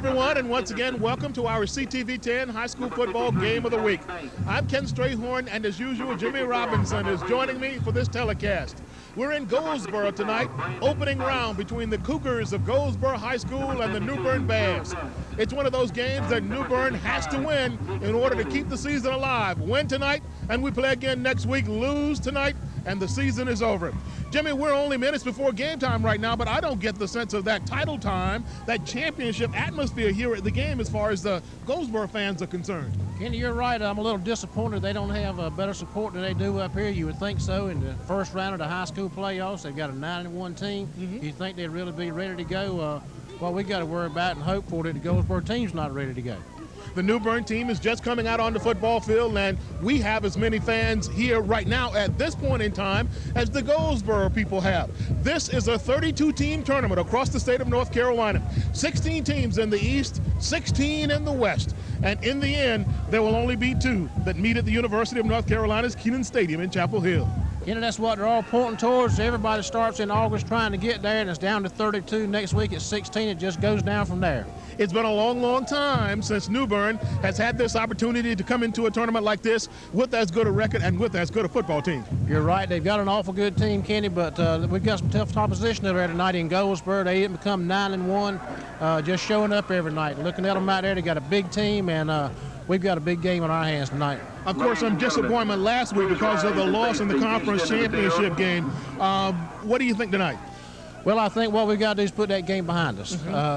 everyone, and once again, welcome to our CTV10 High School Football Game of the Week. I'm Ken Strayhorn, and as usual, Jimmy Robinson is joining me for this telecast. We're in Goldsboro tonight, opening round between the Cougars of Goldsboro High School and the New Bern Bears. It's one of those games that New Bern has to win in order to keep the season alive. Win tonight, and we play again next week. Lose tonight, and the season is over. Jimmy, we're only minutes before game time right now, but I don't get the sense of that title time, that championship atmosphere here at the game as far as the Goldsboro fans are concerned. Kenny, you're right. I'm a little disappointed they don't have better support than they do up here. You would think so. In the first round of the high school playoffs, they've got a 9-1 team. You think they'd really be ready to go? Well, we got to worry about and hope for that the Goldsboro team's not ready to go. The New Bern team is just coming out on the football field, and we have as many fans here right now at this point in time as the Goldsboro people have. This is a 32-team tournament across the state of North Carolina. 16 teams in the east, 16 in the west. And in the end, there will only be 2 that meet at the University of North Carolina's Keenan Stadium in Chapel Hill. You know, that's what they're all pointing towards. Everybody starts in August trying to get there, and it's down to 32. Next week it's 16. It just goes down from there. It's been a long, long time since New Bern has had this opportunity to come into a tournament like this with as good a record and with as good a football team. You're right. They've got an awful good team, Kenny, but we've got some tough opposition there tonight in Goldsboro. They didn't become 9-1, just showing up every night. Looking at them out there, they got a big team, and we've got a big game on our hands tonight. Of course, some disappointment last week because of the loss in the conference championship game. What do you think tonight? Well, I think what we've got to do is put that game behind us.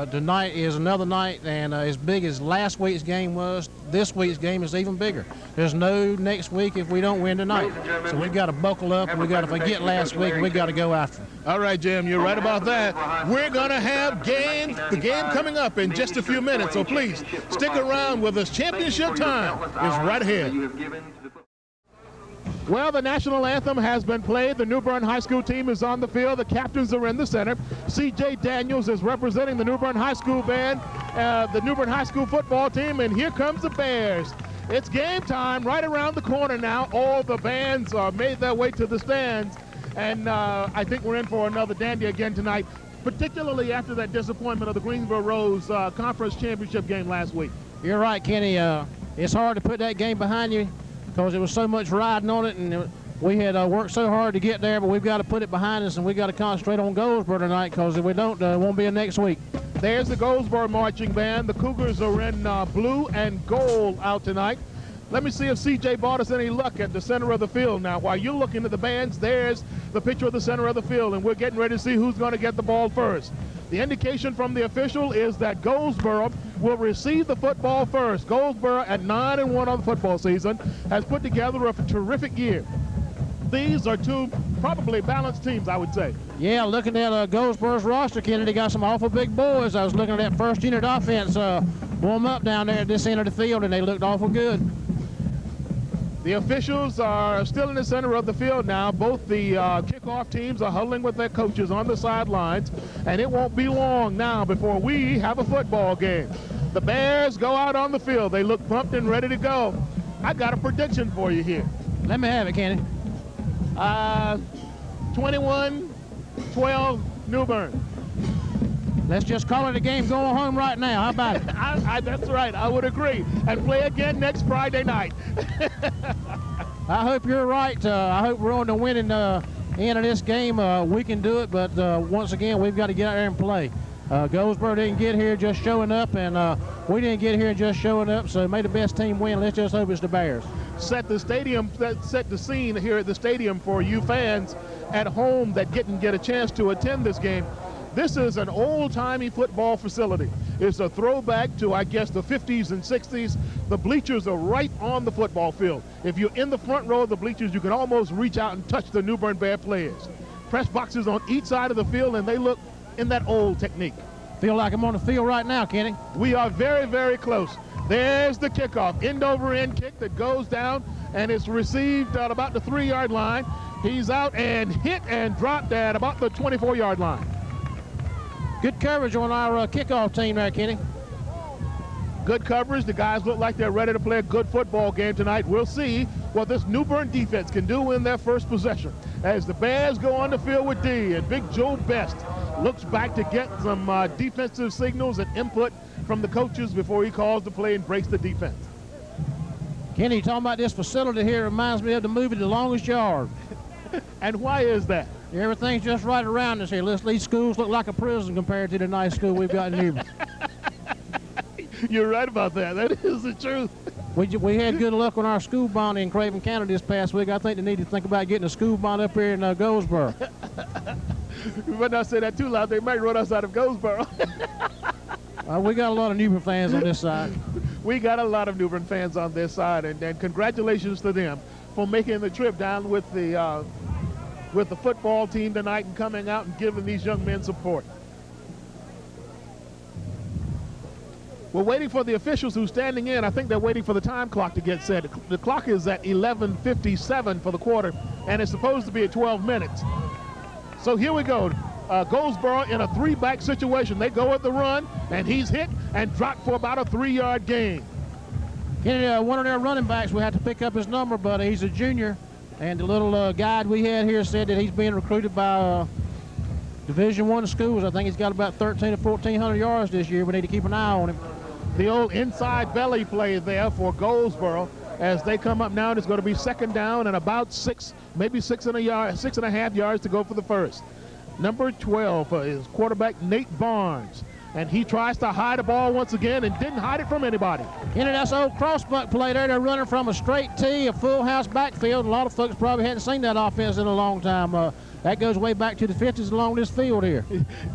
Tonight is another night, and as big as last week's game was, this week's game is even bigger. There's no next week if we don't win tonight. So we've got to buckle up, and we've got to forget last week, and we've got to go after it. All right, Jim, you're right about that. We're going to have the game coming up in just a few minutes, so please stick around with us. Championship time is right ahead. Well, the national anthem has been played. The New Bern High School team is on the field. The captains are in the center. C.J. Daniels is representing the New Bern High School band, the New Bern High School football team, and here comes the Bears. It's game time right around the corner now. All the bands are made their way to the stands, and I think we're in for another dandy again tonight, particularly after that disappointment of the Greensboro Rose conference championship game last week. You're right, Kenny. It's hard to put that game behind you, because there was so much riding on it, and we had worked so hard to get there, but we've got to put it behind us, and we've got to concentrate on Goldsboro tonight, because if we don't, it won't be a next week. There's the Goldsboro marching band. The Cougars are in blue and gold out tonight. Let me see if CJ brought us any luck at the center of the field now. While you're looking at the bands, there's the picture of the center of the field, and we're getting ready to see who's going to get the ball first. The indication from the official is that Goldsboro will receive the football first. Goldsboro, at 9-1 on the football season, has put together a terrific year. These are 2 probably balanced teams, I would say. Yeah, looking at Goldsboro's roster, Kenny, they got some awful big boys. I was looking at that first unit offense warm up down there at this end of the field, and they looked awful good. The officials are still in the center of the field now. Both the kickoff teams are huddling with their coaches on the sidelines, and it won't be long now before we have a football game. The Bears go out on the field. They look pumped and ready to go. I got a prediction for you here. Let me have it, Kenny. 21-12 New Bern. Let's just call it a game going home right now. How about it? That's right. I would agree. And play again next Friday night. I hope you're right. I hope we're on the winning end of this game. We can do it, but once again, we've got to get out there and play. Goldsboro didn't get here just showing up, and we didn't get here just showing up, so may the best team win. Let's just hope it's the Bears. Set the scene here at the stadium for you fans at home that didn't get a chance to attend this game. This is an old-timey football facility. It's a throwback to, I guess, the 50s and 60s. The bleachers are right on the football field. If you're in the front row of the bleachers, you can almost reach out and touch the New Bern Bear players. Press boxes on each side of the field, and they look in that old technique. Feel like I'm on the field right now, Kenny. We are very, very close. There's the kickoff, end-over-end kick that goes down, and it's received at about the 3-yard line. He's out and hit and dropped at about the 24-yard line. Good coverage on our kickoff team there, Kenny. Good coverage. The guys look like they're ready to play a good football game tonight. We'll see what this New Bern defense can do in their first possession. As the Bears go on the field with D, and Big Joe Best looks back to get some defensive signals and input from the coaches before he calls the play and breaks the defense. Kenny, talking about this facility here reminds me of the movie The Longest Yard. And why is that? Everything's just right around us here. These schools look like a prison compared to the nice school we've got in Newbern. You're right about that. That is the truth. We had good luck on our school bond in Craven County this past week. I think they need to think about getting a school bond up here in Goldsboro. You better not say that too loud. They might run us out of Goldsboro. We got a lot of Newbern fans on this side. We got a lot of Newbern fans on this side, and congratulations to them for making the trip down with the football team tonight and coming out and giving these young men support. We're waiting for the officials who's standing in. I think they're waiting for the time clock to get set. The clock is at 11:57 for the quarter, and it's supposed to be at 12 minutes. So here we go. Goldsboro in a three-back situation. They go at the run, and he's hit and dropped for about a 3-yard gain. Kenny, one of their running backs, we had to pick up his number, but he's a junior. And the little guide we had here said that he's being recruited by Division I schools. I think he's got about 1,300 to 1,400 yards this year. We need to keep an eye on him. The old inside belly play there for Goldsboro as they come up now. It's going to be second down and about 6, maybe 6.5 yards to go for the first. Number 12 is quarterback Nate Barnes, and he tries to hide the ball once again and didn't hide it from anybody. You know, that's an old crossbuck play there. They're running from a straight tee, a full house backfield. A lot of folks probably hadn't seen that offense in a long time. That goes way back to the 50s along this field here.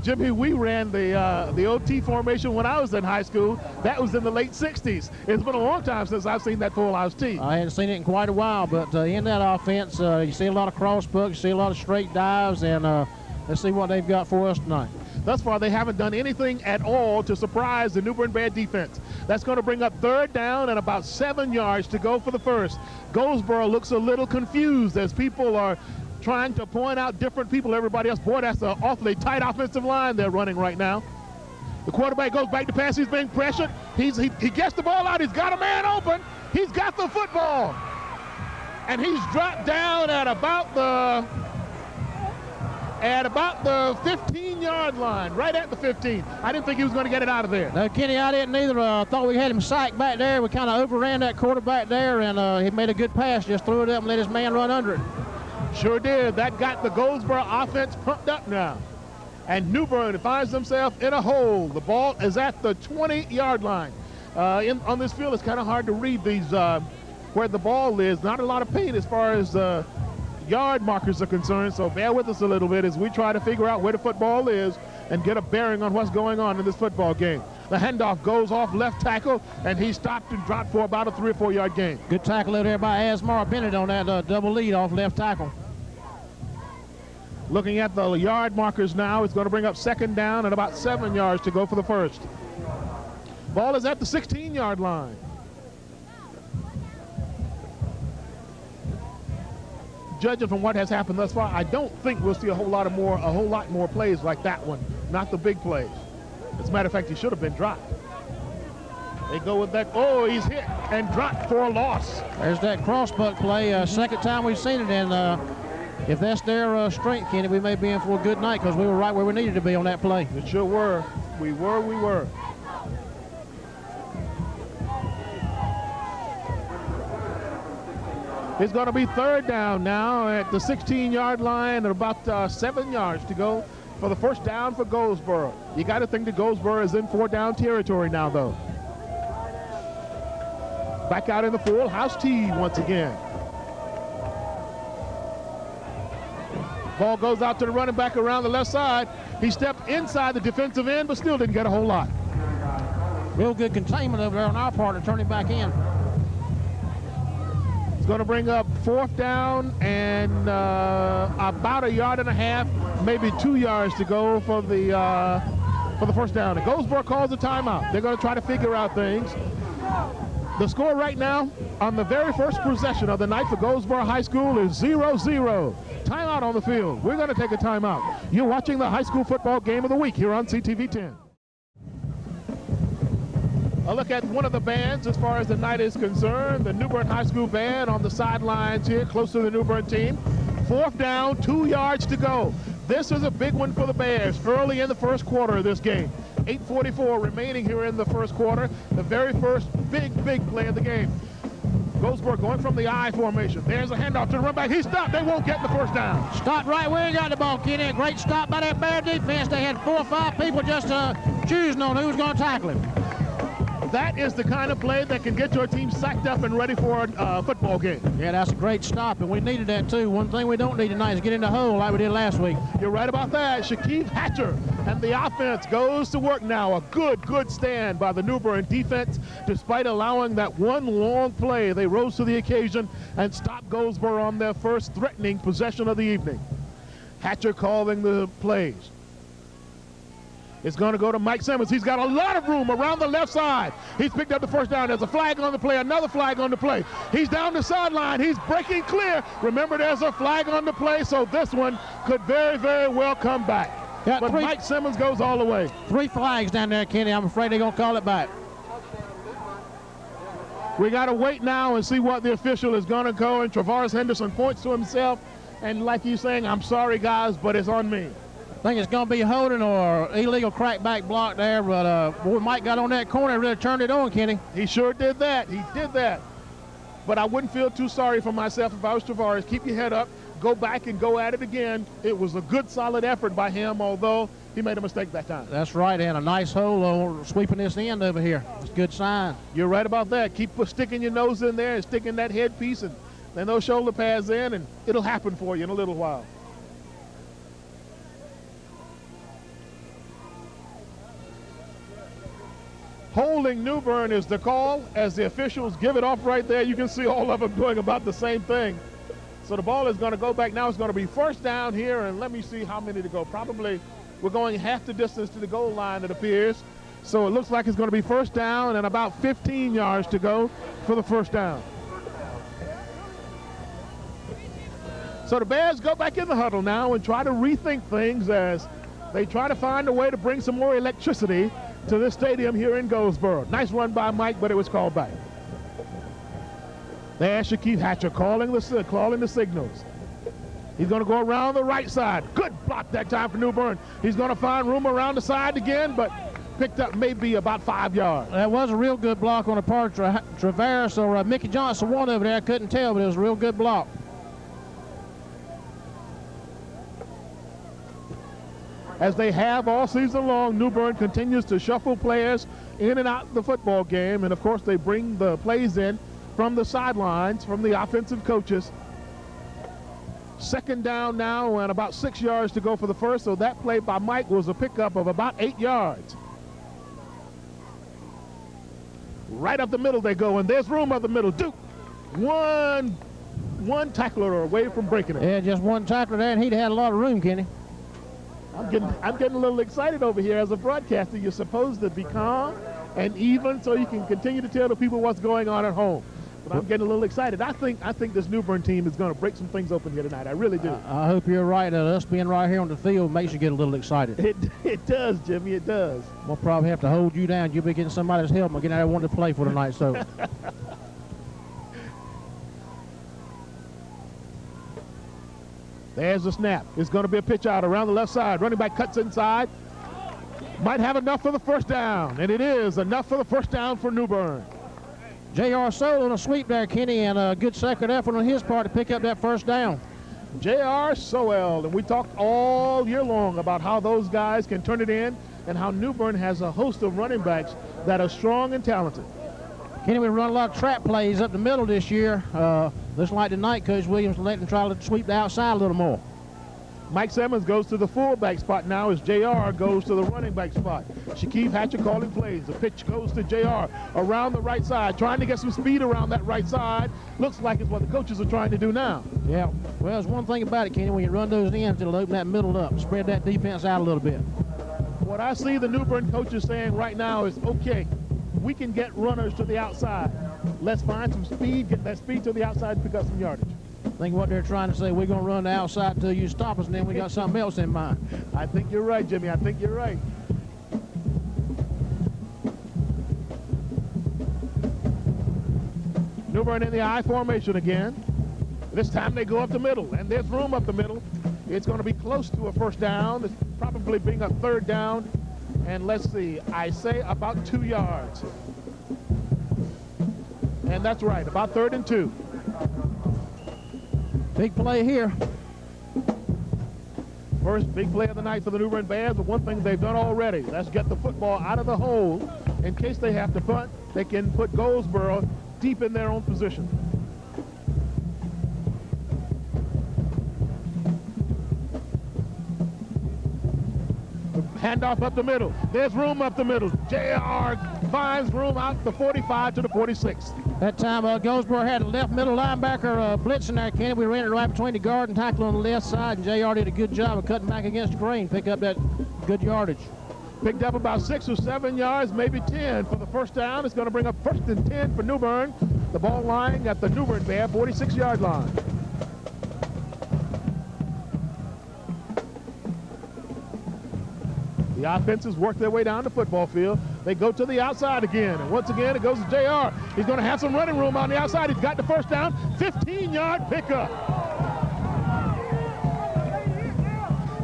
Jimmy, we ran the OT formation when I was in high school. That was in the late 60s. It's been a long time since I've seen that full house tee. I hadn't seen it in quite a while, but in that offense, you see a lot of crossbucks, you see a lot of straight dives, and let's see what they've got for us tonight. Thus far, they haven't done anything at all to surprise the New Bern Bear defense. That's going to bring up third down and about 7 yards to go for the first. Goldsboro looks a little confused as people are trying to point out different people, everybody else. Boy, that's an awfully tight offensive line they're running right now. The quarterback goes back to pass. He's being pressured. He gets the ball out. He's got a man open. He's got the football. And he's dropped down at about the 15-yard line, right at the 15. I didn't think he was going to get it out of there. No, Kenny, I didn't either. I thought we had him sacked back there. We kind of overran that quarterback there, and he made a good pass. Just threw it up and let his man run under it. Sure did. That got the Goldsboro offense pumped up now. And New Bern finds themselves in a hole. The ball is at the 20-yard line. On this field, it's kind of hard to read these where the ball is. Not a lot of paint as far as yard markers are concerned, so bear with us a little bit as we try to figure out where the football is and get a bearing on what's going on in this football game. The handoff goes off left tackle, and he stopped and dropped for about a 3 or 4 yard gain. Good tackle over there by Asmar Bennett on that double lead off left tackle. Looking at the yard markers now, it's going to bring up second down and about 7 yards to go for the first. Ball is at the 16-yard line. Judging from what has happened thus far, I don't think we'll see a whole lot more plays like that one. Not the big plays. As a matter of fact, he should have been dropped. They go with that. Oh, he's hit and dropped for a loss. There's that crossbuck play. Second time we've seen it, and if that's their strength, Kenny, we may be in for a good night because we were right where we needed to be on that play. It sure were. We were. It's going to be third down now at the 16-yard line and about 7 yards to go for the first down for Goldsboro. You got to think that Goldsboro is in 4-down territory now, though. Back out in the full house tee once again. Ball goes out to the running back around the left side. He stepped inside the defensive end, but still didn't get a whole lot. Real good containment over there on our part to turn him back in. It's going to bring up fourth down and about 1.5 yards, maybe 2 yards to go for the first down. And Goldsboro calls a timeout. They're going to try to figure out things. The score right now on the very first possession of the night for Goldsboro High School is 0-0. Timeout on the field. We're going to take a timeout. You're watching the high school football game of the week here on CTV 10. A look at one of the bands as far as the night is concerned. The New Bern High School band on the sidelines here, close to the New Bern team. Fourth down, 2 yards to go. This is a big one for the Bears early in the first quarter of this game. 8:44 remaining here in the first quarter. The very first big play of the game. Goldsboro going from the I formation. There's a handoff to the run back. He stopped. They won't get the first down. Stopped right where he got the ball, Kenny. A great stop by that Bear defense. They had 4 or 5 people just choosing on who was going to tackle him. That is the kind of play that can get your team sacked up and ready for a football game. Yeah, that's a great stop, and we needed that too. One thing we don't need tonight is get in the hole like we did last week. You're right about that. Shaquille Hatcher and the offense goes to work now. A good stand by the New Bern defense. Despite allowing that one long play, they rose to the occasion and stopped Goldsboro on their first threatening possession of the evening. Hatcher calling the plays. It's going to go to Mike Simmons. He's got a lot of room around the left side. He's picked up the first down. There's a flag on the play, another flag on the play. He's down the sideline. He's breaking clear. Remember, there's a flag on the play, so this one could very well come back. But Mike Simmons goes all the way. 3 flags down there, Kenny. I'm afraid they're going to call it back. We got to wait now and see what the official is going to go, and Travaris Henderson points to himself, and like he's saying, I'm sorry, guys, but it's on me. I think it's going to be holding or illegal crackback block there, but boy, Mike got on that corner and really turned it on, Kenny. He sure did that. He did that. But I wouldn't feel too sorry for myself if I was Travaris. Keep your head up, go back and go at it again. It was a good, solid effort by him, although he made a mistake that time. That's right, and a nice hole on sweeping this end over here. It's a good sign. You're right about that. Keep sticking your nose in there and sticking that headpiece and then those shoulder pads in, and it'll happen for you in a little while. Holding New Bern is the call as the officials give it off right there. You can see all of them doing about the same thing. So the ball is going to go back now. It's going to be first down here, and let me see how many to go. Probably we're going half the distance to the goal line, it appears. So it looks like it's going to be first down and about 15 yards to go for the first down. So the Bears go back in the huddle now and try to rethink things as they try to find a way to bring some more electricity to this stadium here in Goldsboro. Nice run by Mike, but it was called back. There's Shaquille Hatcher calling the signals. He's going to go around the right side. Good block that time for New Bern. He's going to find room around the side again, but picked up maybe about 5 yards. That was a real good block on the part of Travaris or Mickey Johnson, one over there. I couldn't tell, but it was a real good block. As they have all season long, New Bern continues to shuffle players in and out of the football game. And, of course, they bring the plays in from the sidelines, from the offensive coaches. Second down now and about 6 yards to go for the first. So that play by Mike was a pickup of about 8 yards. Right up the middle they go, and there's room up the middle. Duke, one tackler away from breaking it. Yeah, just one tackler there, and he'd had a lot of room, Kenny. I'm getting a little excited over here as a broadcaster. You're supposed to be calm and even so you can continue to tell the people what's going on at home. But I'm getting a little excited. I think this New Bern team is going to break some things open here tonight. I really do. I hope you're right. Us being right here on the field makes you get a little excited. It does, Jimmy. It does. We'll probably have to hold you down. You'll be getting somebody's helmet, getting out there wanting to play for tonight. So. There's the snap. It's going to be a pitch out around the left side. Running back cuts inside. Might have enough for the first down, and it is enough for the first down for New Bern. J.R. Soule on a sweep there, Kenny, and a good second effort on his part to pick up that first down. J.R. Soule, and we talked all year long about how those guys can turn it in and how New Bern has a host of running backs that are strong and talented. Kenny, we run a lot of trap plays up the middle this year. Looks like tonight Coach Williams let him try to sweep the outside a little more. Mike Simmons goes to the fullback spot now as J.R. goes to the running back spot. Shaquille Hatcher calling plays. The pitch goes to J.R. around the right side, trying to get some speed around that right side. Looks like it's what the coaches are trying to do now. Yeah, well, there's one thing about it, Kenny. When you run those ends, it'll open that middle up, spread that defense out a little bit. What I see the New Bern coaches saying right now is, okay, we can get runners to the outside. Let's find some speed, get that speed to the outside and pick up some yardage. I think what they're trying to say, we're going to run the outside until you stop us, and then we got something else in mind. I think you're right, Jimmy. I think you're right. New Bern in the I formation again. This time they go up the middle, and there's room up the middle. It's going to be close to a first down. It's probably being a third down. And let's see, I say about 2 yards. And that's right, about 3rd and 2. Big play here. First big play of the night for the New Bern Bears, but one thing they've done already, let's get the football out of the hole. In case they have to punt, they can put Goldsboro deep in their own position. Handoff up the middle. There's room up the middle. JR finds room out the 45 to the 46. That time Goldsboro had a left middle linebacker blitzing there, Kenny. We ran it right between the guard and tackle on the left side, and JR did a good job of cutting back against the grain, pick up that good yardage. Picked up about 6 or 7 yards, maybe 10 for the first down. It's going to bring up 1st and 10 for New Bern. The ball lying at the New Bern Bear 46-yard line. The offenses work their way down the football field. They go to the outside again. And once again, it goes to JR. He's going to have some running room on the outside. He's got the first down. 15-yard pickup.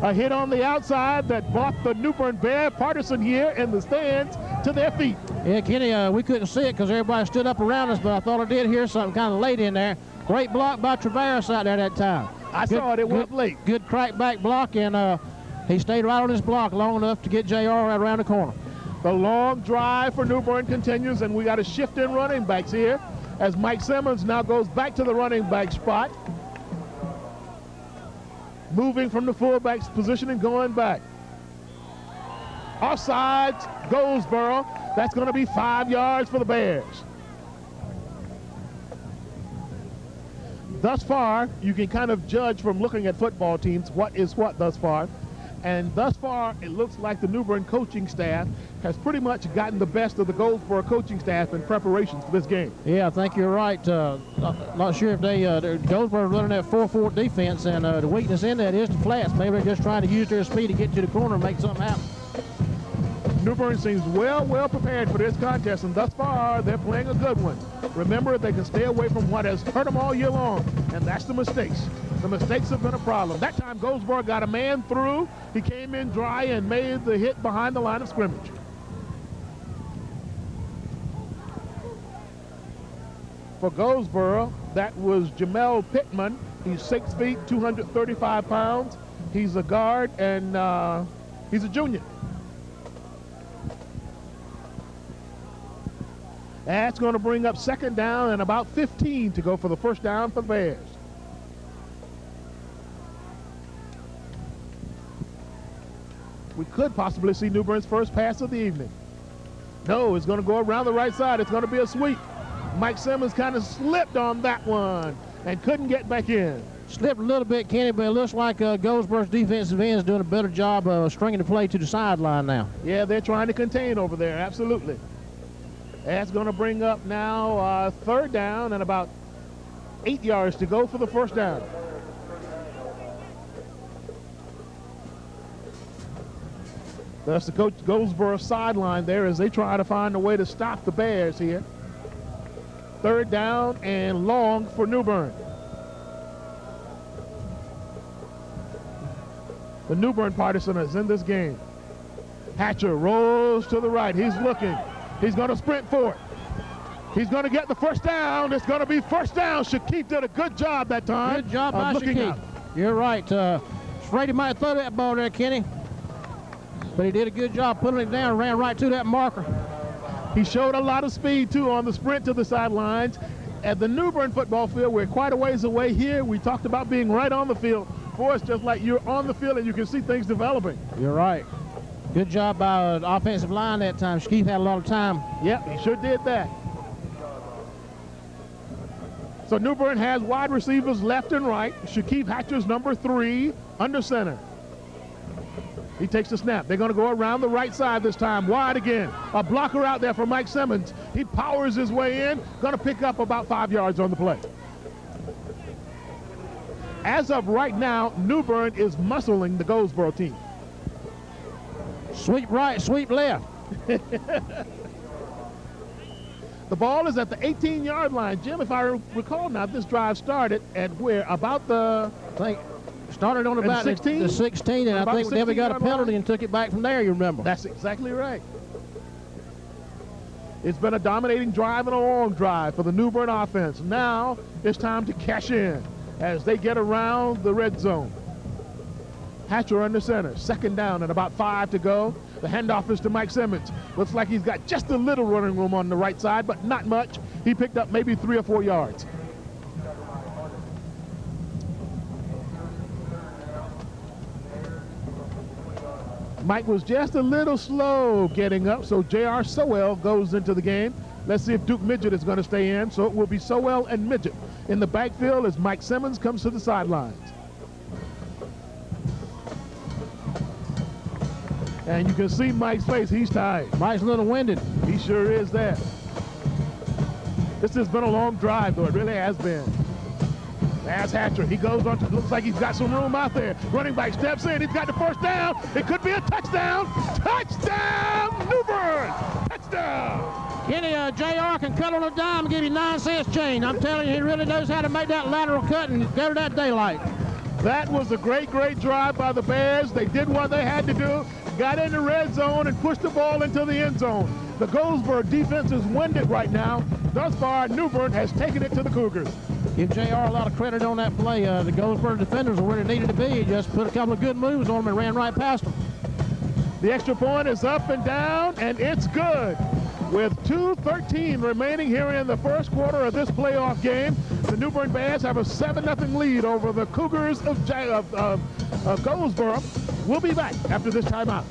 A hit on the outside that brought the New Bern Bear partisan here in the stands to their feet. Yeah, Kenny, we couldn't see it because everybody stood up around us, but I thought I did hear something kind of late in there. Great block by Traveris out there that time. I saw it. It went late. Good crack back block, and he stayed right on his block long enough to get JR right around the corner. The long drive for New Bern continues, and we got a shift in running backs here as Mike Simmons now goes back to the running back spot. Moving from the fullback's position and going back. Offsides, Goldsboro. That's going to be 5 yards for the Bears. Thus far, you can kind of judge from looking at football teams what is what thus far. And thus far, it looks like the New Bern coaching staff has pretty much gotten the best of the Goldsboro coaching staff in preparations for this game. Yeah, I think you're right. Not sure if Goldsboro running that 4-4 defense, and the weakness in that is the flats. Maybe they're just trying to use their speed to get to the corner and make something happen. New Bern seems well prepared for this contest, and thus far, they're playing a good one. Remember, they can stay away from what has hurt them all year long, and that's the mistakes. The mistakes have been a problem. That time, Goldsboro got a man through. He came in dry and made the hit behind the line of scrimmage. For Goldsboro, that was Jamel Pittman. He's 6 feet, 235 pounds. He's a guard, and he's a junior. That's going to bring up 2nd down and about 15 to go for the first down for the Bears. We could possibly see New Bern's first pass of the evening. No, it's going to go around the right side. It's going to be a sweep. Mike Simmons kind of slipped on that one and couldn't get back in. Slipped a little bit, Kenny, but it looks like Goldsboro's defensive end is doing a better job of stringing the play to the sideline now. Yeah, they're trying to contain over there, absolutely. That's going to bring up now 3rd down and about 8 yards to go for the first down. That's the coach Goldsboro sideline there as they try to find a way to stop the Bears here. 3rd down and long for New Bern. The New Bern partisan is in this game. Hatcher rolls to the right. He's looking. He's going to sprint for it. He's going to get the first down. It's going to be first down. Shaquille did a good job that time. Good job by Shaquille. You're right. Afraid he might throw that ball there, Kenny. But he did a good job putting it down, ran right to that marker. He showed a lot of speed, too, on the sprint to the sidelines. At the New Bern football field, we're quite a ways away here. We talked about being right on the field. For us, just like you're on the field and you can see things developing. You're right. Good job by the offensive line that time. Shaquille had a lot of time. Yep, he sure did that. So New Bern has wide receivers left and right. Shaquille Hatcher's number 3 under center. He takes the snap. They're going to go around the right side this time. Wide again. A blocker out there for Mike Simmons. He powers his way in. Going to pick up about 5 yards on the play. As of right now, New Bern is muscling the Goldsboro team. Sweep right, sweep left. The ball is at the 18-yard line. Jim, if I recall now, this drive started at where? About the... I think Started on about 16? the 16, and I think then we got a penalty and took it back from there, you remember. That's exactly right. It's been a dominating drive and a long drive for the New Bern offense. Now it's time to cash in as they get around the red zone. Hatcher under center, 2nd down and about 5 to go. The handoff is to Mike Simmons. Looks like he's got just a little running room on the right side, but not much. He picked up maybe 3 or 4 yards. Mike was just a little slow getting up, so J.R. Sowell goes into the game. Let's see if Duke Midget is going to stay in. So it will be Sowell and Midget in the backfield as Mike Simmons comes to the sidelines. And you can see Mike's face. He's tired. Mike's a little winded. He sure is that. This has been a long drive, though. It really has been. There's Hatcher. He goes on to, looks like he's got some room out there. Running back steps in. He's got the 1st down. It could be a touchdown. Touchdown, New Bern. Touchdown. Kenny, JR can cut on a dime and give you 9 cents change. I'm telling you, he really knows how to make that lateral cut and go to that daylight. That was a great, great drive by the Bears. They did what they had to do. Got in the red zone and pushed the ball into the end zone. The Goldsboro defense is winded right now. Thus far, New Bern has taken it to the Cougars. Give JR a lot of credit on that play. The Goldsboro defenders were where they needed to be. Just put a couple of good moves on them and ran right past them. The extra point is up and down, and it's good. With 2:13 remaining here in the first quarter of this playoff game, the New Bern Bears have a 7-0 lead over the Cougars of Goldsboro. We'll be back after this timeout.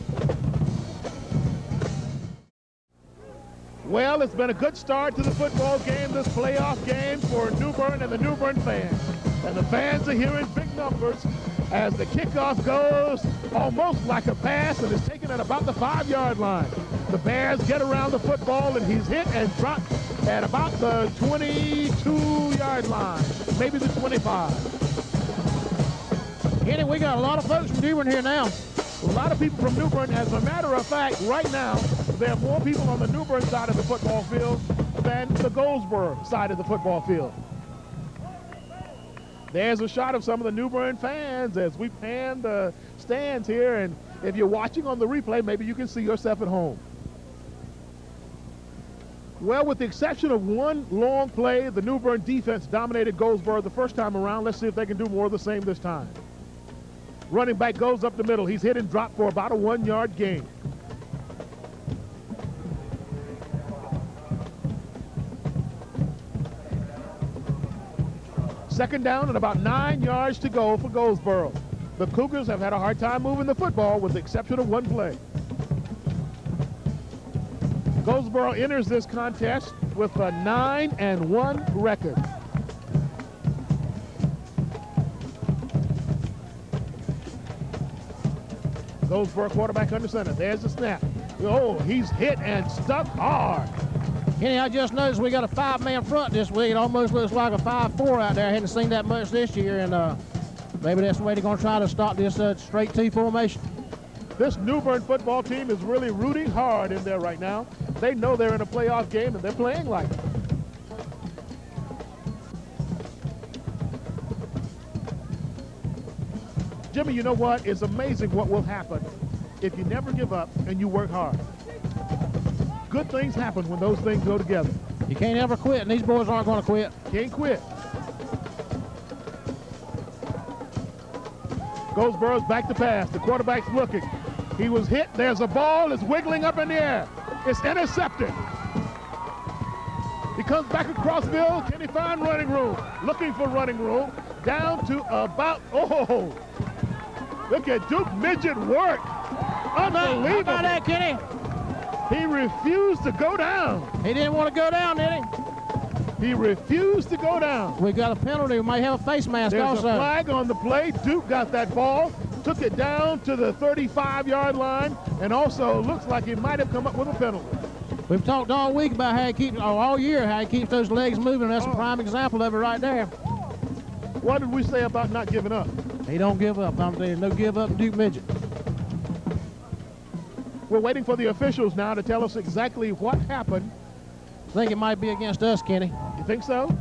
Well, it's been a good start to the football game, this playoff game for New Bern and the New Bern fans. And the fans are here in big numbers as the kickoff goes almost like a pass and is taken at about the 5-yard line. The Bears get around the football and he's hit and dropped at about the 22-yard line, maybe the 25. Kenny, we got a lot of folks from New Bern here now. A lot of people from New Bern. As a matter of fact, right now, there are more people on the New Bern side of the football field than the Goldsboro side of the football field. There's a shot of some of the New Bern fans as we pan the stands here, and if you're watching on the replay, maybe you can see yourself at home. Well, with the exception of one long play, the New Bern defense dominated Goldsboro the first time around. Let's see if they can do more of the same this time. Running back goes up the middle. He's hit and dropped for about a 1-yard gain. Second down and about 9 yards to go for Goldsboro. The Cougars have had a hard time moving the football with the exception of one play. Goldsboro enters this contest with a 9-1 record. Goldsboro quarterback under center. There's the snap. Oh, he's hit and stuck hard. Kenny, I just noticed we got a 5-man front this week. It almost looks like a 5-4 out there. I hadn't seen that much this year, and maybe that's the way they're going to try to stop this straight T formation. This New Bern football team is really rooting hard in there right now. They know they're in a playoff game, and they're playing like it. Jimmy, you know what? It's amazing what will happen if you never give up and you work hard. Good things happen when those things go together. You can't ever quit, and these boys aren't going to quit. Can't quit. Goldsboro's back to pass. The quarterback's looking. He was hit. There's a ball. It's wiggling up in the air. It's intercepted. He comes back across field. Can he find running room? Looking for running room. Down to about, oh, look at Duke Midget work. Unbelievable. How about that, Kenny? He refused to go down. He didn't want to go down, did he? He refused to go down. We got a penalty. We might have a face mask There's also. a flag on the play. Duke got that ball, took it down to the 35-yard line, and also looks like he might have come up with a penalty. We've talked all week about how he keeps, all year, how he keeps those legs moving. That's a prime example of it right there. What did we say about not giving up? He don't give up. I'm saying no give up, Duke Midget. We're waiting for the officials now to tell us exactly what happened. I think it might be against us, Kenny. You think so?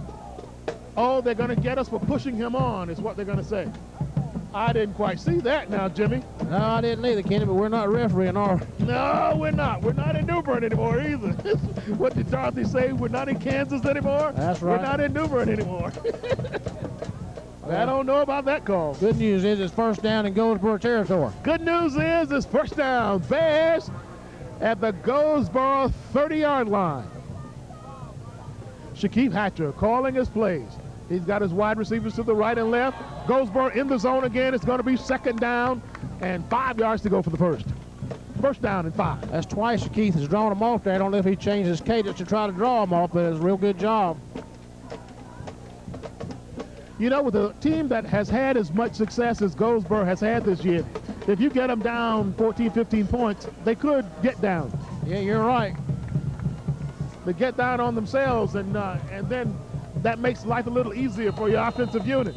Oh, they're going to get us for pushing him on is what they're going to say. I didn't quite see that now, Jimmy. No, I didn't either, Kenny, but we're not refereeing, are we? No, we're not. We're not in New Bern anymore either. What did Dorothy say? We're not in Kansas anymore? That's right. We're not in New Bern anymore. I don't know about that call. Good news is it's first down in Goldsboro territory. Good news is it's first down. Bears at the Goldsboro 30-yard line. Shaquille Hatcher calling his plays. He's got his wide receivers to the right and left. Goldsboro in the zone again. It's going to be second down and 5 yards to go for the first. First down and 5. That's twice Keith has drawn him off there. I don't know if he changed his cadence to try to draw him off, but it's a real good job. You know, with a team that has had as much success as Goldsboro has had this year, if you get them down 14, 15 points, they could get down. Yeah, you're right. They get down on themselves, and then that makes life a little easier for your offensive unit.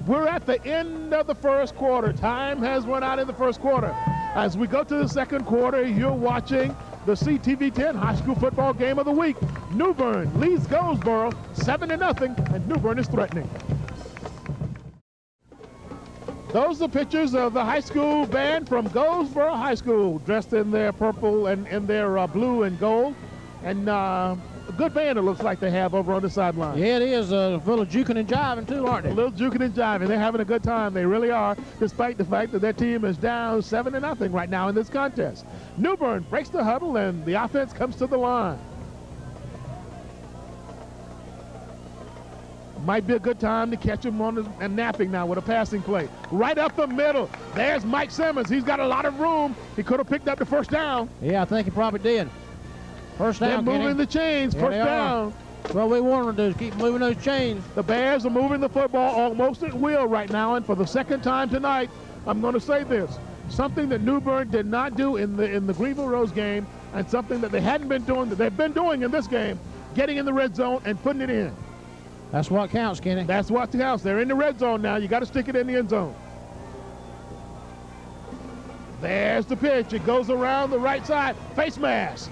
We're at the end of the first quarter. Time has run out in the first quarter. As we go to the second quarter, you're watching the CTV10 High School Football Game of the Week. New Bern leads Goldsboro 7-0, and New Bern is threatening. Those are pictures of the high school band from Goldsboro High School, dressed in their purple and in their blue and gold. And a good band it looks like they have over on the sideline. Yeah, it is a little juking and jiving too, aren't they? A little juking and jiving. They're having a good time. They really are, despite the fact that their team is down 7-0 right now in this contest. New Bern breaks the huddle, and the offense comes to the line. Might be a good time to catch him on and napping now with a passing play. Right up the middle. There's Mike Simmons. He's got a lot of room. He could have picked up the first down. Yeah, I think he probably did. First down, They're moving the chains. Yeah, first down. Well, we want them to do is keep moving those chains. The Bears are moving the football almost at will right now, and for the second time tonight, I'm going to say this. Something that New Bern did not do in the Greenville Rose game, and something that they hadn't been doing, that they've been doing in this game, getting in the red zone and putting it in. That's what counts, Kenny. That's what counts. They're in the red zone now. You got to stick it in the end zone. There's the pitch. It goes around the right side. Face mask.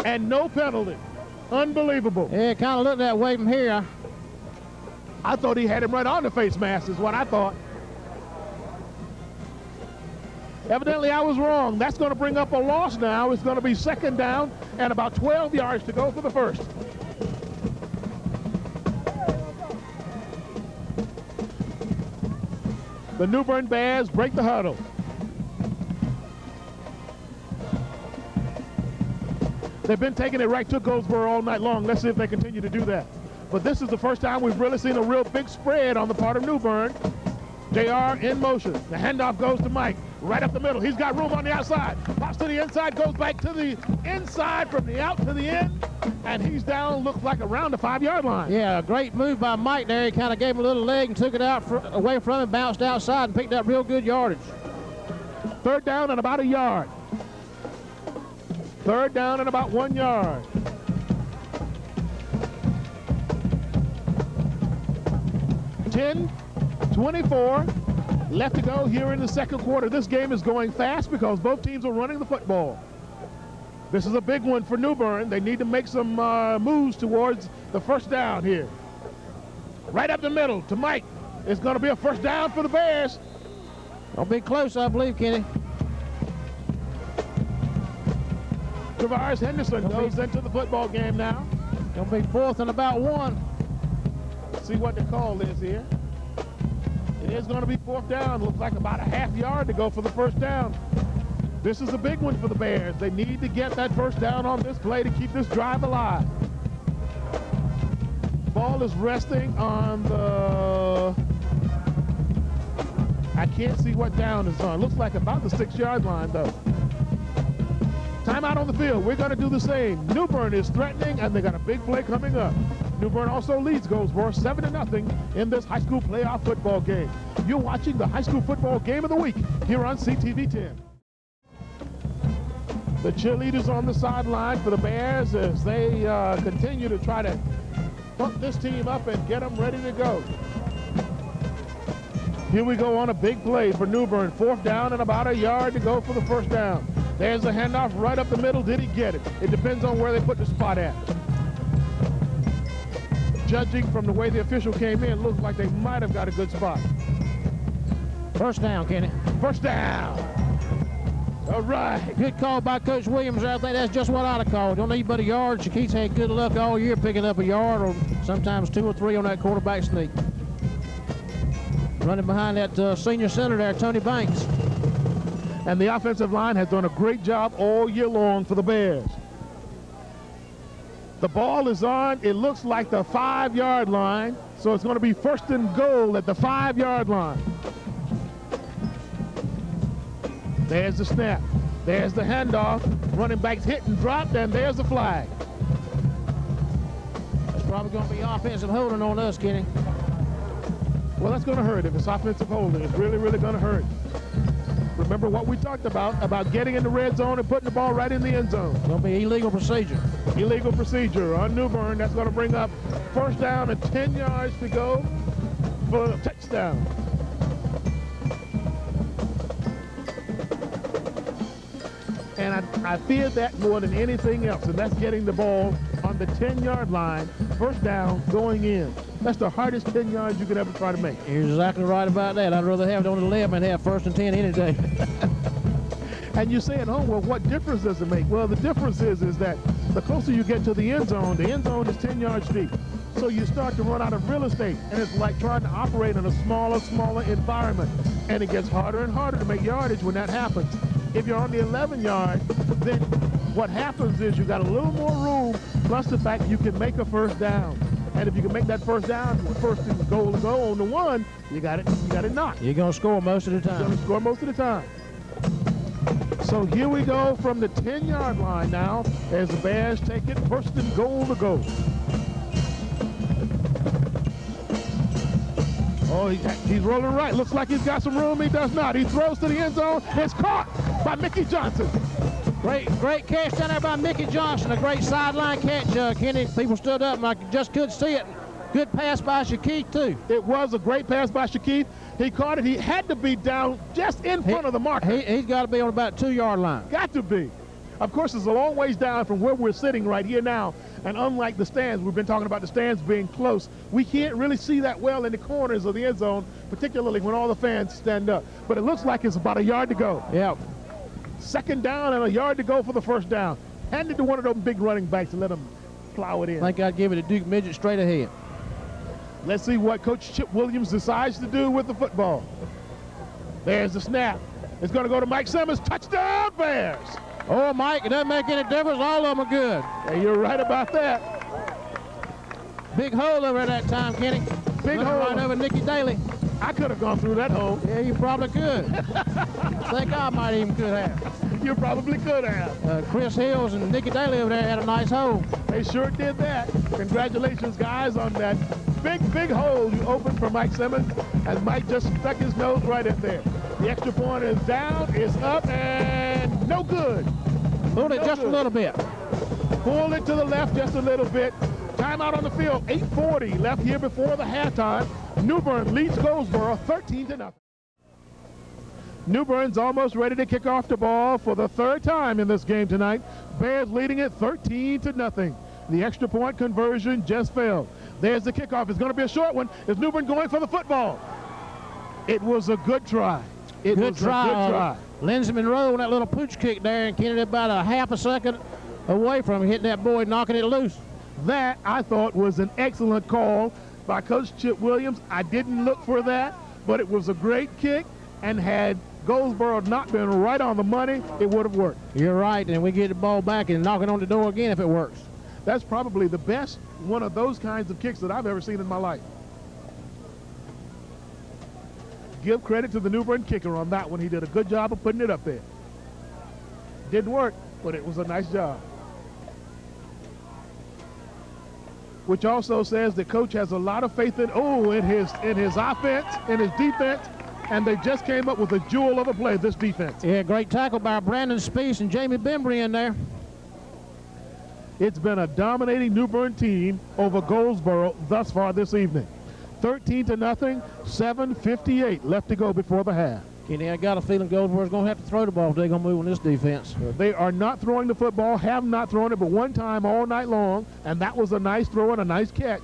And no penalty. Unbelievable. Yeah, it kind of looked that way from here. I thought he had him right on the face mask is what I thought. Evidently, I was wrong. That's going to bring up a loss now. It's going to be second down and about 12 yards to go for the first. The New Bern Bears break the huddle. They've been taking it right to Goldsboro all night long. Let's see if they continue to do that. But this is the first time we've really seen a real big spread on the part of New Bern. JR in motion. The handoff goes to Mike. Right up the middle. He's got room on the outside. Pops to the inside, goes back to the inside from the out to the end. And he's down, looks like around the 5-yard line. Yeah, a great move by Mike there. He kind of gave him a little leg and took it out away from him, bounced outside and picked up real good yardage. Third down and about a yard. Third down and about 1 yard. .24 left to go here in the second quarter. This game is going fast because both teams are running the football. This is a big one for New Bern. They need to make some moves towards the first down here. Right up the middle to Mike. It's going to be a first down for the Bears. Don't be close, I believe, Kenny. Tavares Henderson goes into the football game now. Gonna be fourth and about 1. Let's see what the call is here. It is going to be fourth down. Looks like about a half yard to go for the first down. This is a big one for the Bears. They need to get that first down on this play to keep this drive alive. Ball is resting on the... I can't see what down is on. Looks like about the 6-yard line, though. Timeout on the field. We're going to do the same. New Bern is threatening, and they got a big play coming up. New Bern also leads Goldsboro 7-0 in this high school playoff football game. You're watching the high school football game of the week here on CTV10. The cheerleaders on the sideline for the Bears as they continue to try to pump this team up and get them ready to go. Here we go on a big play for New Bern. Fourth down and about a yard to go for the first down. There's the handoff right up the middle. Did he get it? It depends on where they put the spot at. Judging from the way the official came in, looks like they might have got a good spot. First down, Kenny. First down. All right. Good call by Coach Williams. I think that's just what I'd have called. Don't need but a yard. Shaquille's had good luck all year picking up a yard or sometimes 2 or 3 on that quarterback sneak. Running behind that senior center there, Tony Banks. And the offensive line has done a great job all year long for the Bears. The ball is on, it looks like the 5-yard line, so it's going to be first and goal at the 5-yard line. There's the snap. There's the handoff. Running backs hit and dropped, and there's the flag. That's probably going to be offensive holding on us, Kenny. Well, that's going to hurt if it's offensive holding. It's really, really going to hurt. Remember what we talked about getting in the red zone and putting the ball right in the end zone. It's going to be illegal procedure. Illegal procedure on New Bern. That's going to bring up first down and 10 yards to go for the touchdown. And I fear that more than anything else, and that's getting the ball on the 10-yard line, first down, going in. That's the hardest 10 yards you could ever try to make. You're exactly right about that. I'd rather have it on the 11 and have first and 10 any day. And you're saying, oh, well, what difference does it make? Well, the difference is that the closer you get to the end zone is 10 yards deep. So you start to run out of real estate, and it's like trying to operate in a smaller environment. And it gets harder and harder to make yardage when that happens. If you're on the 11-yard, then what happens is you got a little more room, plus the fact you can make a first down. And if you can make that first down, first and goal to go on the 1, you got it knocked. You're going to score most of the time. You're going to score most of the time. So here we go from the 10-yard line now as the Bears take it first and goal to go. Oh, he's rolling right. Looks like he's got some room. He does not. He throws to the end zone. It's caught by Mickey Johnson. Great catch down there by Mickey Johnson. A great sideline catch, Kenny. People stood up and I just couldn't see it. Good pass by Shaquille, too. It was a great pass by Shaquille. He caught it. He had to be down just in front of the marker. He's got to be on about 2-yard line. Got to be. Of course, it's a long ways down from where we're sitting right here now. And unlike the stands, we've been talking about the stands being close. We can't really see that well in the corners of the end zone, particularly when all the fans stand up. But it looks like it's about a yard to go. Yeah. Second down and a yard to go for the first down. Hand it to one of those big running backs and let them plow it in. I think I'd give it to Duke Midget straight ahead. Let's see what Coach Chip Williams decides to do with the football. There's the snap. It's going to go to Mike Simmons. Touchdown, Bears! Oh, Mike, it doesn't make any difference. All of them are good. Yeah, you're right about that. Big hole over that time, Kenny. Big hole. Right over Nicky Daly. I could have gone through that hole. Yeah, you probably could. I think I might even could have. You probably could have. Chris Hills and Nicky Daly over there had a nice hole. They sure did that. Congratulations, guys, on that big hole you opened for Mike Simmons. And Mike just stuck his nose right in there. The extra point is down, is up, and no good. Pulled it just a little bit. Pulled it to the left just a little bit. Timeout on the field. 8:40 left here before the halftime. New Bern leads Goldsboro 13-0. New Bern's almost ready to kick off the ball for the third time in this game tonight. Bears leading it 13-0. The extra point conversion just failed. There's the kickoff. It's going to be a short one. Is New Bern going for the football? It was a good try. Good try. Lindsey Monroe on that little pooch kick there and Kennedy about a half a second away from hitting that boy, knocking it loose. That, I thought, was an excellent call by Coach Chip Williams. I didn't look for that, but it was a great kick, and had Goldsboro not been right on the money, it would have worked. You're right, and we get the ball back and knock it on the door again if it works. That's probably the best one of those kinds of kicks that I've ever seen in my life. Give credit to the New Bern kicker on that one. He did a good job of putting it up there. Didn't work, but it was a nice job. Which also says that Coach has a lot of faith in his offense, in his defense, and they just came up with a jewel of a play, this defense. Yeah, great tackle by Brandon Speece and Jamie Bembry in there. It's been a dominating New Bern team over Goldsboro thus far this evening. 13-0, 7:58 left to go before the half. Kenny, I got a feeling Goldsboro's going to have to throw the ball if they're going to move on this defense. They are not throwing the football, have not thrown it but one time all night long, and that was a nice throw and a nice catch.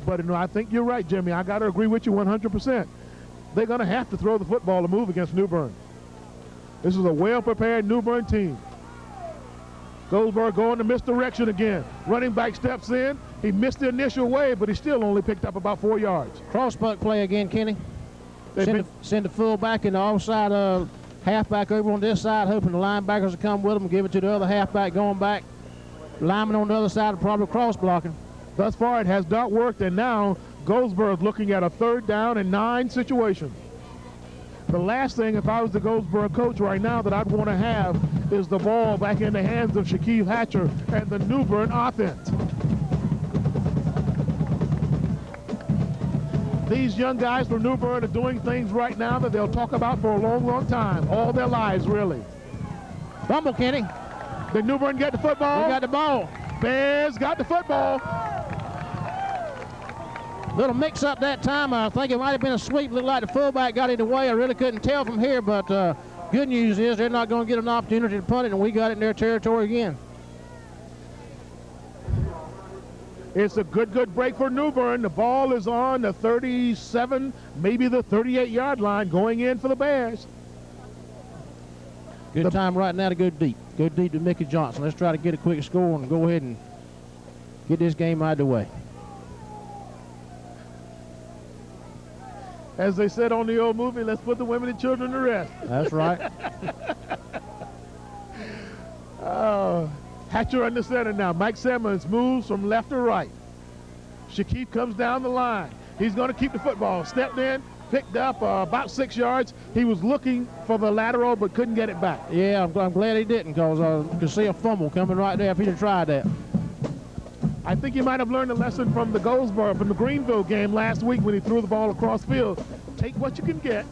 But I think you're right, Jimmy. I got to agree with you 100%. they're going to have to throw the football to move against New Bern. This is a well-prepared New Bern team. Goldsboro going to misdirection again. Running back steps in. He missed the initial wave, but he still only picked up about 4 yards. Crossbuck play again, Kenny. Send the fullback and the offside halfback over on this side, hoping the linebackers will come with him and give it to the other halfback going back. Lineman on the other side probably cross blocking. Thus far, it has not worked, and now Goldsboro is looking at a 3rd down and 9 situation. The last thing, if I was the Goldsboro coach right now, that I'd want to have is the ball back in the hands of Shaquille Hatcher and the New Bern offense. These young guys from New Bern are doing things right now that they'll talk about for a long, long time, all their lives, really. Fumble, Kenny. Did New Bern get the football? We got the ball. Bears got the football. Little mix-up that time. I think it might have been a sweep. Looked like the fullback got in the way. I really couldn't tell from here, but good news is they're not going to get an opportunity to punt it, and we got it in their territory again. It's a good break for New Bern. The ball is on the 37, maybe the 38-yard line, going in for the Bears. Good time right now to go deep. Go deep to Mickey Johnson. Let's try to get a quick score and go ahead and get this game out of the way. As they said on the old movie, let's put the women and children to rest. That's right. Hatcher under center now. Mike Simmons moves from left to right. Shaquille comes down the line. He's going to keep the football. Stepped in, picked up about 6 yards. He was looking for the lateral but couldn't get it back. Yeah, I'm glad he didn't, because I could see a fumble coming right there if he'd have tried that. I think he might have learned a lesson from the Goldsboro, from the Greenville game last week when he threw the ball across field. Take what you can get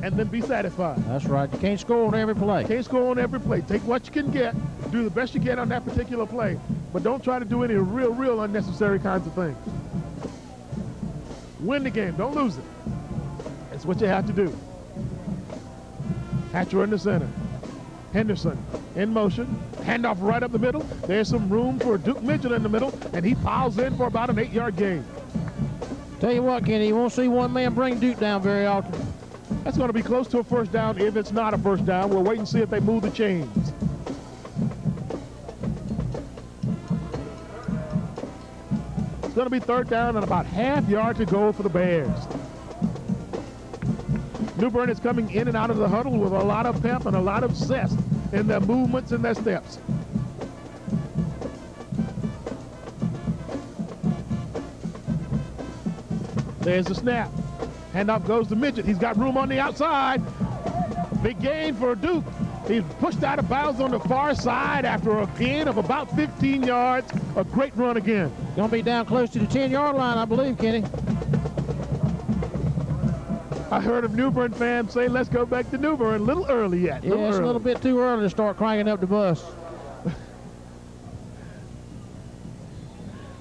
and then be satisfied. That's right. You can't score on every play. Can't score on every play. Take what you can get. Do the best you can on that particular play. But don't try to do any real unnecessary kinds of things. Win the game. Don't lose it. That's what you have to do. Hatcher in the center. Henderson in motion. Handoff right up the middle. There's some room for Duke Mitchell in the middle, and he piles in for about an 8-yard gain. Tell you what, Kenny, you won't see one man bring Duke down very often. That's going to be close to a first down. If it's not a first down, we'll wait and see if they move the chains. It's going to be 3rd down and about ½ yard to go for the Bears. New Bern is coming in and out of the huddle with a lot of pep and a lot of zest in their movements and their steps. There's the snap. Handoff goes to Midget. He's got room on the outside. Big gain for Duke. He's pushed out of bounds on the far side after a gain of about 15 yards. A great run again. Going to be down close to the 10-yard line, I believe, Kenny. I heard of New Bern fans say, let's go back to New Bern. A little early yet. Yeah, it's a little bit too early to start cranking up the bus.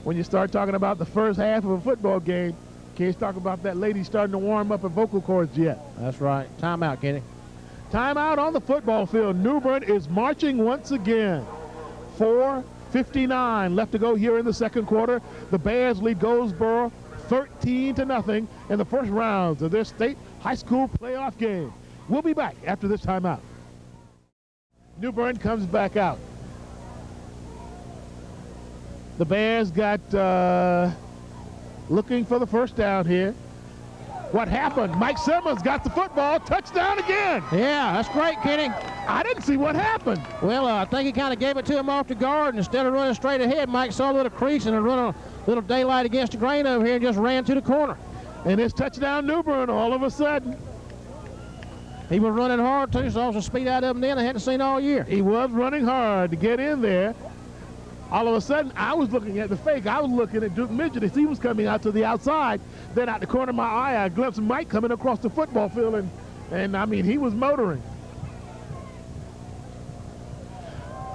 When you start talking about the first half of a football game, can't talk about that lady starting to warm up her vocal cords yet. That's right. Timeout, Kenny. Timeout on the football field. New Bern is marching once again. 4:59 left to go here in the second quarter. The Bears lead Goldsboro 13-0 in the first rounds of their state high school playoff game. We'll be back after this timeout. New Bern comes back out. The Bears got looking for the first down here. What happened? Mike Simmons got the football. Touchdown again. Yeah, that's great, Kenny. I didn't see what happened. Well, I think he kind of gave it to him off the guard, and instead of running straight ahead, Mike saw a little crease and run a little daylight against the grain over here and just ran to the corner. And it's touchdown New Bern all of a sudden. He was running hard, too, saw some speed out of him then I hadn't seen all year. He was running hard to get in there. All of a sudden, I was looking at the fake. I was looking at Duke Midget as he was coming out to the outside. Then out the corner of my eye, I glimpsed Mike coming across the football field, and I mean, he was motoring.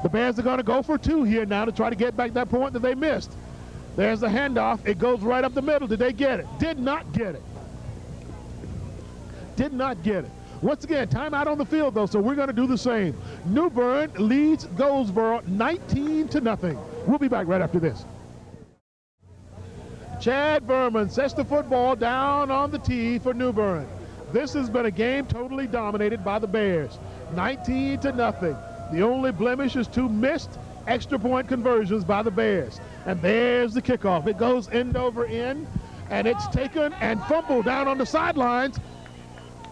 The Bears are going to go for 2 here now to try to get back that point that they missed. There's the handoff. It goes right up the middle. Did they get it? Did not get it. Did not get it. Once again, timeout on the field, though, so we're going to do the same. New Bern leads Goldsboro 19-0. We'll be back right after this. Chad Berman sets the football down on the tee for New Bern. This has been a game totally dominated by the Bears, 19-0. The only blemish is 2 missed extra point conversions by the Bears. And there's the kickoff. It goes end over end, and it's taken and fumbled down on the sidelines.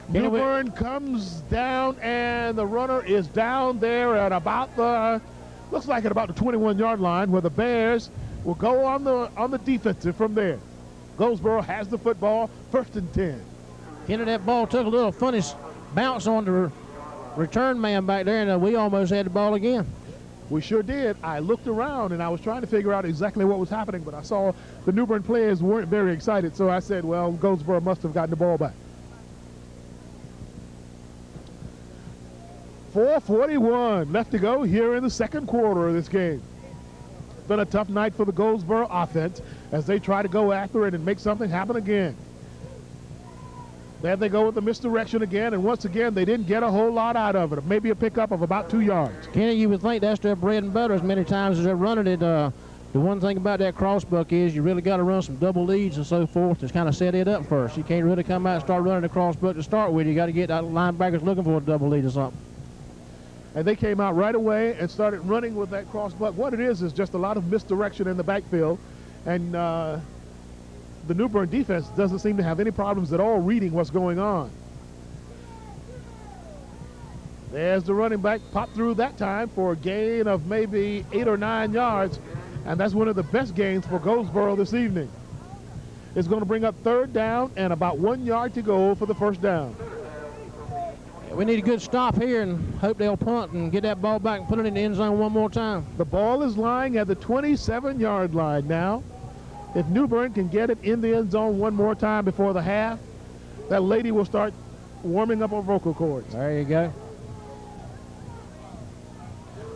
New Bern comes down, and the runner is down there at about the, looks like at about the 21-yard line, where the Bears will go on the defensive from there. Goldsboro has the football, 1st and 10. Kenny, that ball took a little funny bounce on the return man back there, and we almost had the ball again. We sure did. I looked around, and I was trying to figure out exactly what was happening, but I saw the New Bern players weren't very excited, so I said, well, Goldsboro must have gotten the ball back. 4:41 left to go here in the second quarter of this game. It's been a tough night for the Goldsboro offense as they try to go after it and make something happen again. There they go with the misdirection again, and once again, they didn't get a whole lot out of it. Maybe a pickup of about 2 yards. Kenny, you would think that's their bread and butter as many times as they're running it. The one thing about that crossbuck is you really got to run some double leads and so forth to kind of set it up first. You can't really come out and start running the crossbuck to start with. You got to get that linebackers looking for a double lead or something. And they came out right away and started running with that crossbuck. What it is just a lot of misdirection in the backfield, and the New Bern defense doesn't seem to have any problems at all reading what's going on. There's the running back, popped through that time for a gain of maybe 8 or 9 yards, and that's one of the best gains for Goldsboro this evening. It's going to bring up 3rd down and about 1 yard to go for the 1st down. We need a good stop here and hope they'll punt and get that ball back and put it in the end zone one more time. The ball is lying at the 27-yard line now. If New Bern can get it in the end zone one more time before the half, that lady will start warming up her vocal cords. There you go.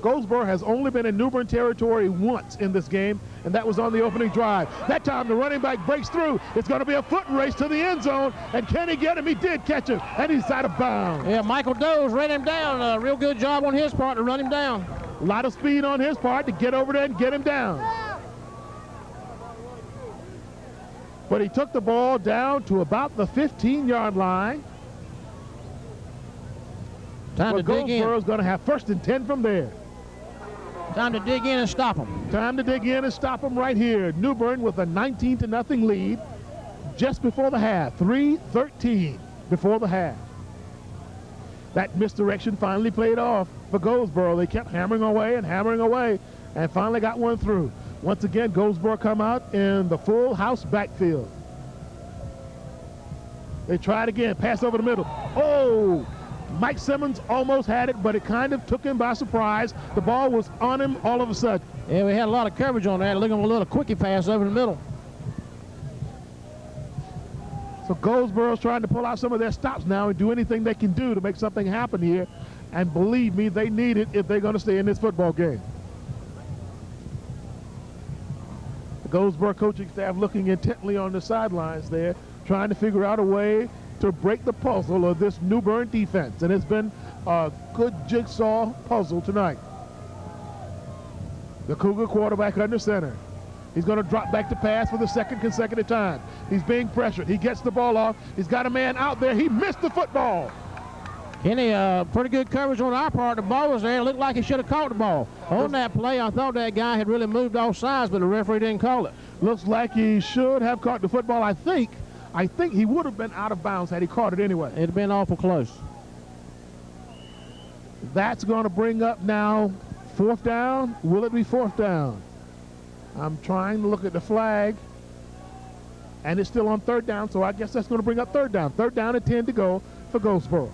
Goldsboro has only been in New Bern territory once in this game, and that was on the opening drive. That time the running back breaks through. It's going to be a foot race to the end zone, and can he get him? He did catch him, and he's out of bounds. Yeah, Michael Doe's ran him down. A real good job on his part to run him down. A lot of speed on his part to get over there and get him down. But he took the ball down to about the 15-yard line. Time to dig in. Goldsboro's going to have 1st and 10 from there. Time to dig in and stop them. Time to dig in and stop them right here. New Bern with a 19-0 lead just before the half. 3:13 before the half. That misdirection finally played off for Goldsboro. They kept hammering away and finally got one through. Once again, Goldsboro come out in the full house backfield. They tried again, pass over the middle. Oh! Mike Simmons almost had it, but it kind of took him by surprise. The ball was on him all of a sudden. Yeah, we had a lot of coverage on that. Looking for a little quickie pass over the middle. So Goldsboro's trying to pull out some of their stops now and do anything they can do to make something happen here. And believe me, they need it if they're going to stay in this football game. The Goldsboro coaching staff looking intently on the sidelines there, trying to figure out a way to break the puzzle of this New Bern defense. And it's been a good jigsaw puzzle tonight. The Cougar quarterback under center. He's going to drop back to pass for the 2nd consecutive time. He's being pressured. He gets the ball off. He's got a man out there. He missed the football. Kenny, pretty good coverage on our part. The ball was there. It looked like he should have caught the ball. On that play, I thought that guy had really moved off sides, but the referee didn't call it. Looks like he should have caught the football. I think he would have been out of bounds had he caught it anyway. It'd been awful close. That's going to bring up now 4th down. Will it be 4th down? I'm trying to look at the flag, and it's still on 3rd down, so I guess that's going to bring up 3rd down. 3rd down and 10 to go for Goldsboro.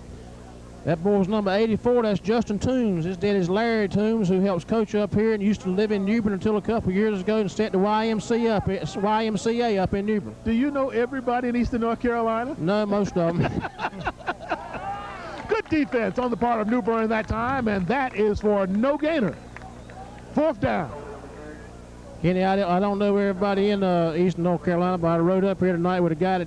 That boy's number 84, that's Justin Toombs. His dad is Larry Toombs, who helps coach up here and used to live in New Bern until a couple years ago and set the YMCA up in New Bern. Do you know everybody in Eastern North Carolina? No, most of them. Good defense on the part of New Bern that time, and that is for a no gainer. 4th down. Kenny, I don't know everybody in Eastern North Carolina, but I rode up here tonight with a guy that